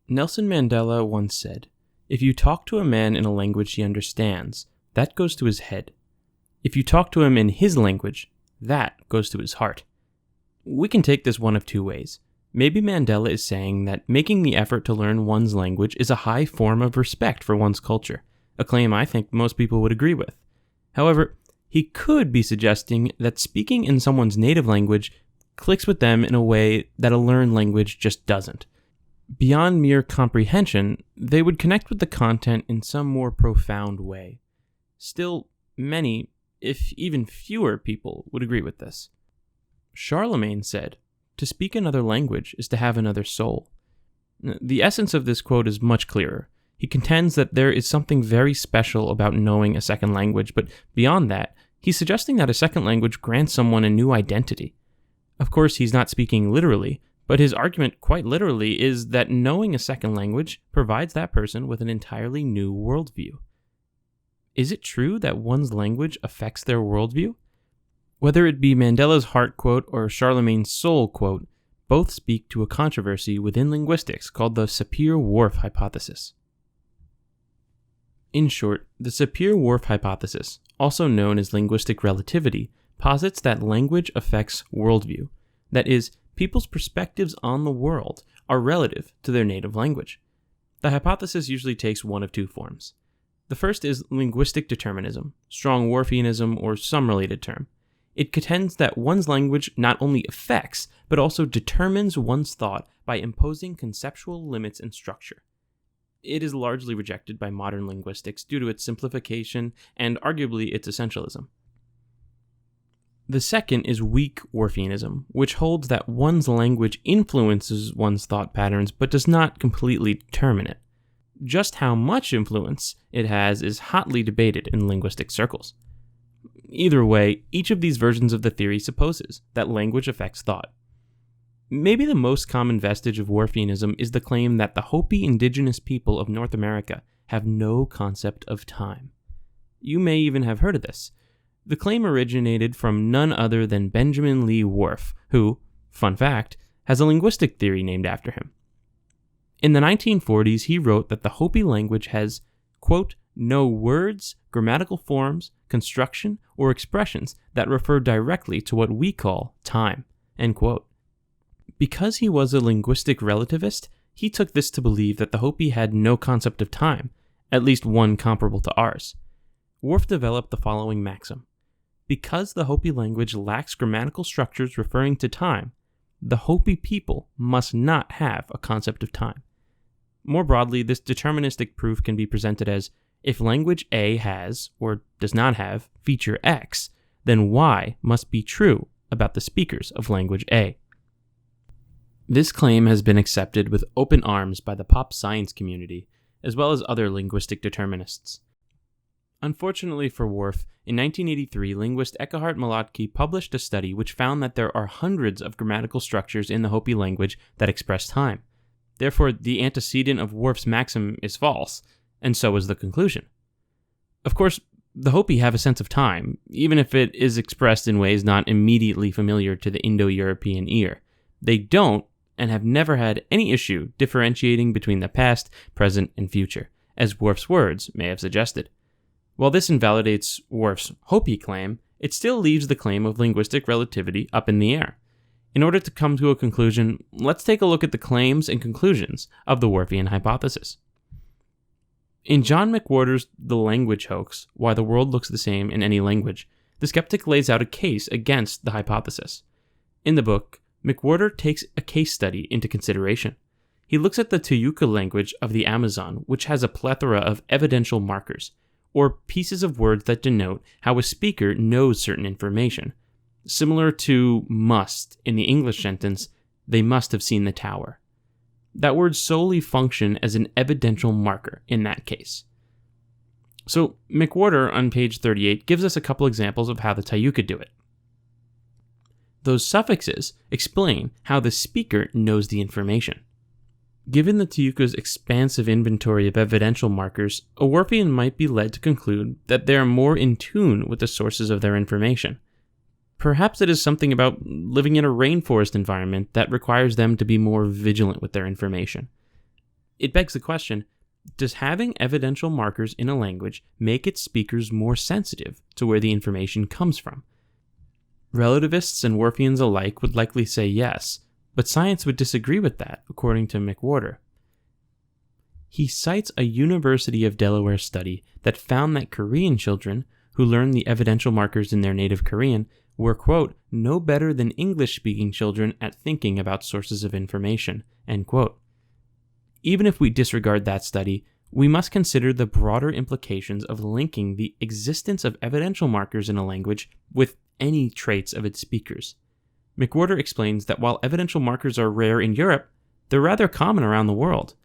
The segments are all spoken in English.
Nelson Mandela once said, "If you talk to a man in a language he understands, that goes to his head. If you talk to him in his language, that goes to his heart." We can take this one of two ways. Maybe Mandela is saying that making the effort to learn one's language is a high form of respect for one's culture, a claim I think most people would agree with. However, he could be suggesting that speaking in someone's native language clicks with them in a way that a learned language just doesn't. Beyond mere comprehension, they would connect with the content in some more profound way. Still, many, if even fewer people would agree with this. Charlemagne said, "To speak another language is to have another soul." The essence of this quote is much clearer. He contends that there is something very special about knowing a second language, but beyond that, he's suggesting that a second language grants someone a new identity. Of course, he's not speaking literally, but his argument quite literally is that knowing a second language provides that person with an entirely new worldview. Is it true that one's language affects their worldview? Whether it be Mandela's heart quote or Charlemagne's soul quote, both speak to a controversy within linguistics called the Sapir-Whorf Hypothesis. In short, the Sapir-Whorf Hypothesis, also known as linguistic relativity, posits that language affects worldview. That is, people's perspectives on the world are relative to their native language. The hypothesis usually takes one of two forms. The first is linguistic determinism, strong Whorfianism, or some related term. It contends that one's language not only affects, but also determines one's thought by imposing conceptual limits and structure. It is largely rejected by modern linguistics due to its simplification and arguably its essentialism. The second is weak Whorfianism, which holds that one's language influences one's thought patterns but does not completely determine it. Just how much influence it has is hotly debated in linguistic circles. Either way, each of these versions of the theory supposes that language affects thought. Maybe the most common vestige of Whorfianism is the claim that the Hopi indigenous people of North America have no concept of time. You may even have heard of this. The claim originated from none other than Benjamin Lee Whorf, who, fun fact, has a linguistic theory named after him. In the 1940s, he wrote that the Hopi language has, quote, no words, grammatical forms, construction, or expressions that refer directly to what we call time, end quote. Because he was a linguistic relativist, he took this to believe that the Hopi had no concept of time, at least one comparable to ours. Whorf developed the following maxim. Because the Hopi language lacks grammatical structures referring to time, the Hopi people must not have a concept of time. More broadly, this deterministic proof can be presented as, if language A has, or does not have, feature X, then Y must be true about the speakers of language A. This claim has been accepted with open arms by the pop science community, as well as other linguistic determinists. Unfortunately for Whorf, in 1983, linguist Eckhard Malotki published a study which found that there are hundreds of grammatical structures in the Hopi language that express time. Therefore, the antecedent of Whorf's maxim is false, and so is the conclusion. Of course, the Hopi have a sense of time, even if it is expressed in ways not immediately familiar to the Indo-European ear. They don't, and have never had any issue differentiating between the past, present, and future, as Whorf's words may have suggested. While this invalidates Whorf's Hopi claim, it still leaves the claim of linguistic relativity up in the air. In order to come to a conclusion, let's take a look at the claims and conclusions of the Whorfian hypothesis. In John McWhorter's The Language Hoax, Why the World Looks the Same in Any Language, the skeptic lays out a case against the hypothesis. In the book, McWhorter takes a case study into consideration. He looks at the Tayuca language of the Amazon, which has a plethora of evidential markers, or pieces of words that denote how a speaker knows certain information, similar to must in the English sentence, they must have seen the tower. That word solely function as an evidential marker in that case. So McWhorter on page 38 gives us a couple examples of how the Tayuca do it. Those suffixes explain how the speaker knows the information. Given the Tayuca's expansive inventory of evidential markers, a Whorfian might be led to conclude that they are more in tune with the sources of their information. Perhaps it is something about living in a rainforest environment that requires them to be more vigilant with their information. It begs the question, does having evidential markers in a language make its speakers more sensitive to where the information comes from? Relativists and Whorfians alike would likely say yes, but science would disagree with that, according to McWhorter. He cites a University of Delaware study that found that Korean children who learned the evidential markers in their native Korean were, quote, no better than English-speaking children at thinking about sources of information, end quote. Even if we disregard that study, we must consider the broader implications of linking the existence of evidential markers in a language with any traits of its speakers. McWhorter explains that while evidential markers are rare in Europe, they're rather common around the world.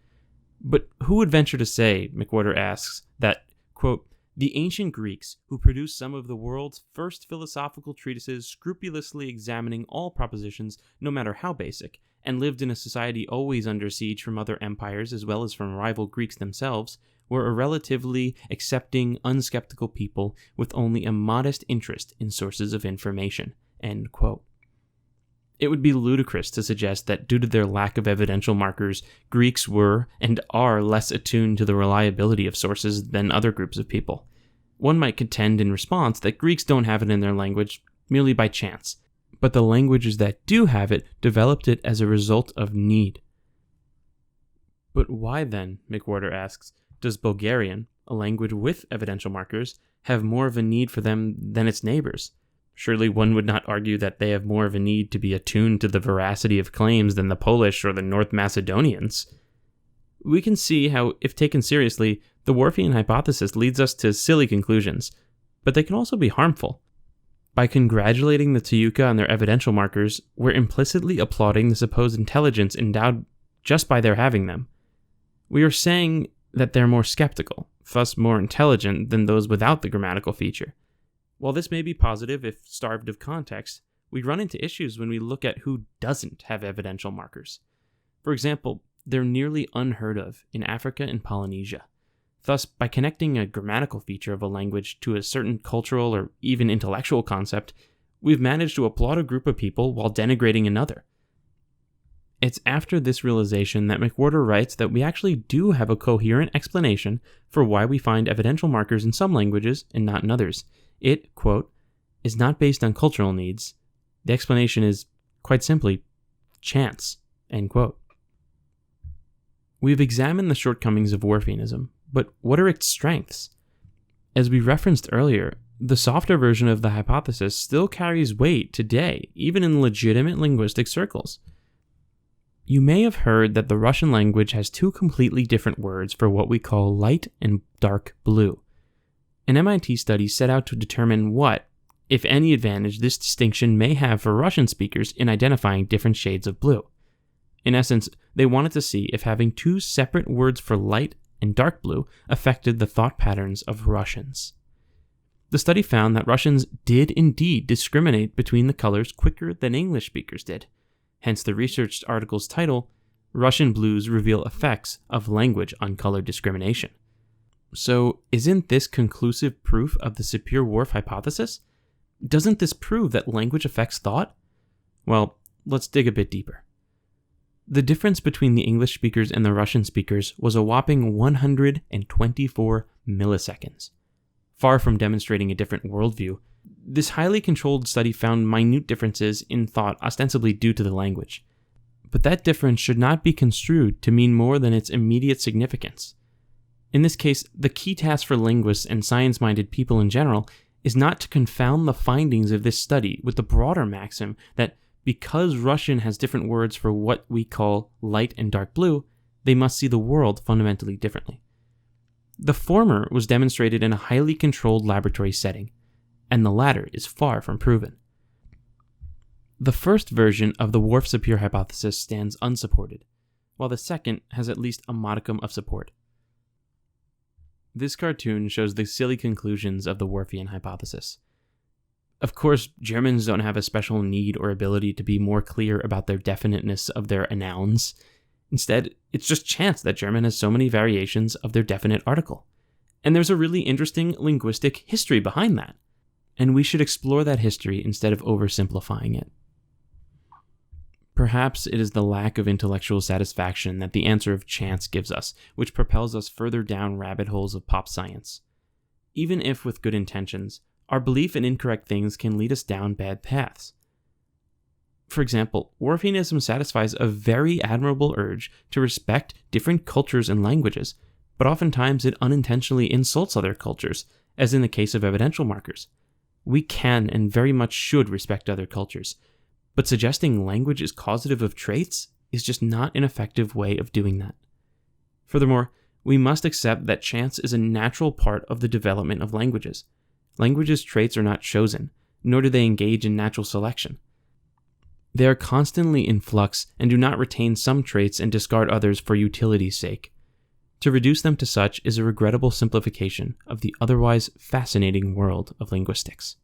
But who would venture to say, McWhorter asks, that, quote, the ancient Greeks, who produced some of the world's first philosophical treatises scrupulously examining all propositions, no matter how basic, and lived in a society always under siege from other empires as well as from rival Greeks themselves, were a relatively accepting, unskeptical people with only a modest interest in sources of information, end quote. It would be ludicrous to suggest that due to their lack of evidential markers, Greeks were and are less attuned to the reliability of sources than other groups of people. One might contend in response that Greeks don't have it in their language merely by chance, but the languages that do have it developed it as a result of need. But why then, McWhorter asks, does Bulgarian, a language with evidential markers, have more of a need for them than its neighbors? Surely one would not argue that they have more of a need to be attuned to the veracity of claims than the Polish or the North Macedonians. We can see how, if taken seriously, the Whorfian hypothesis leads us to silly conclusions, but they can also be harmful. By congratulating the Tayuka on their evidential markers, we're implicitly applauding the supposed intelligence endowed just by their having them. We are saying that they're more skeptical, thus more intelligent than those without the grammatical feature. While this may be positive if starved of context, we run into issues when we look at who doesn't have evidential markers. For example, they're nearly unheard of in Africa and Polynesia. Thus, by connecting a grammatical feature of a language to a certain cultural or even intellectual concept, we've managed to applaud a group of people while denigrating another. It's after this realization that McWhorter writes that we actually do have a coherent explanation for why we find evidential markers in some languages and not in others. It, quote, is not based on cultural needs. The explanation is, quite simply, chance, end quote. We've examined the shortcomings of Whorfianism, but what are its strengths? As we referenced earlier, the softer version of the hypothesis still carries weight today, even in legitimate linguistic circles. You may have heard that the Russian language has two completely different words for what we call light and dark blue. An MIT study set out to determine what, if any, advantage this distinction may have for Russian speakers in identifying different shades of blue. In essence, they wanted to see if having two separate words for light and dark blue affected the thought patterns of Russians. The study found that Russians did indeed discriminate between the colors quicker than English speakers did. Hence the research article's title, Russian Blues Reveal Effects of Language on Color Discrimination. So, isn't this conclusive proof of the Sapir-Whorf hypothesis? Doesn't this prove that language affects thought? Well, let's dig a bit deeper. The difference between the English speakers and the Russian speakers was a whopping 124 milliseconds. Far from demonstrating a different worldview, this highly controlled study found minute differences in thought ostensibly due to the language. But that difference should not be construed to mean more than its immediate significance. In this case, the key task for linguists and science-minded people in general is not to confound the findings of this study with the broader maxim that because Russian has different words for what we call light and dark blue, they must see the world fundamentally differently. The former was demonstrated in a highly controlled laboratory setting, and the latter is far from proven. The first version of the Whorf-Sapir hypothesis stands unsupported, while the second has at least a modicum of support. This cartoon shows the silly conclusions of the Whorfian hypothesis. Of course, Germans don't have a special need or ability to be more clear about their definiteness of their nouns. Instead, it's just chance that German has so many variations of their definite article. And there's a really interesting linguistic history behind that. And we should explore that history instead of oversimplifying it. Perhaps it is the lack of intellectual satisfaction that the answer of chance gives us, which propels us further down rabbit holes of pop science. Even if with good intentions, our belief in incorrect things can lead us down bad paths. For example, Whorfianism satisfies a very admirable urge to respect different cultures and languages, but oftentimes it unintentionally insults other cultures, as in the case of evidential markers. We can and very much should respect other cultures, but suggesting language is causative of traits is just not an effective way of doing that. Furthermore, we must accept that chance is a natural part of the development of languages. Languages' traits are not chosen, nor do they engage in natural selection. They are constantly in flux and do not retain some traits and discard others for utility's sake. To reduce them to such is a regrettable simplification of the otherwise fascinating world of linguistics.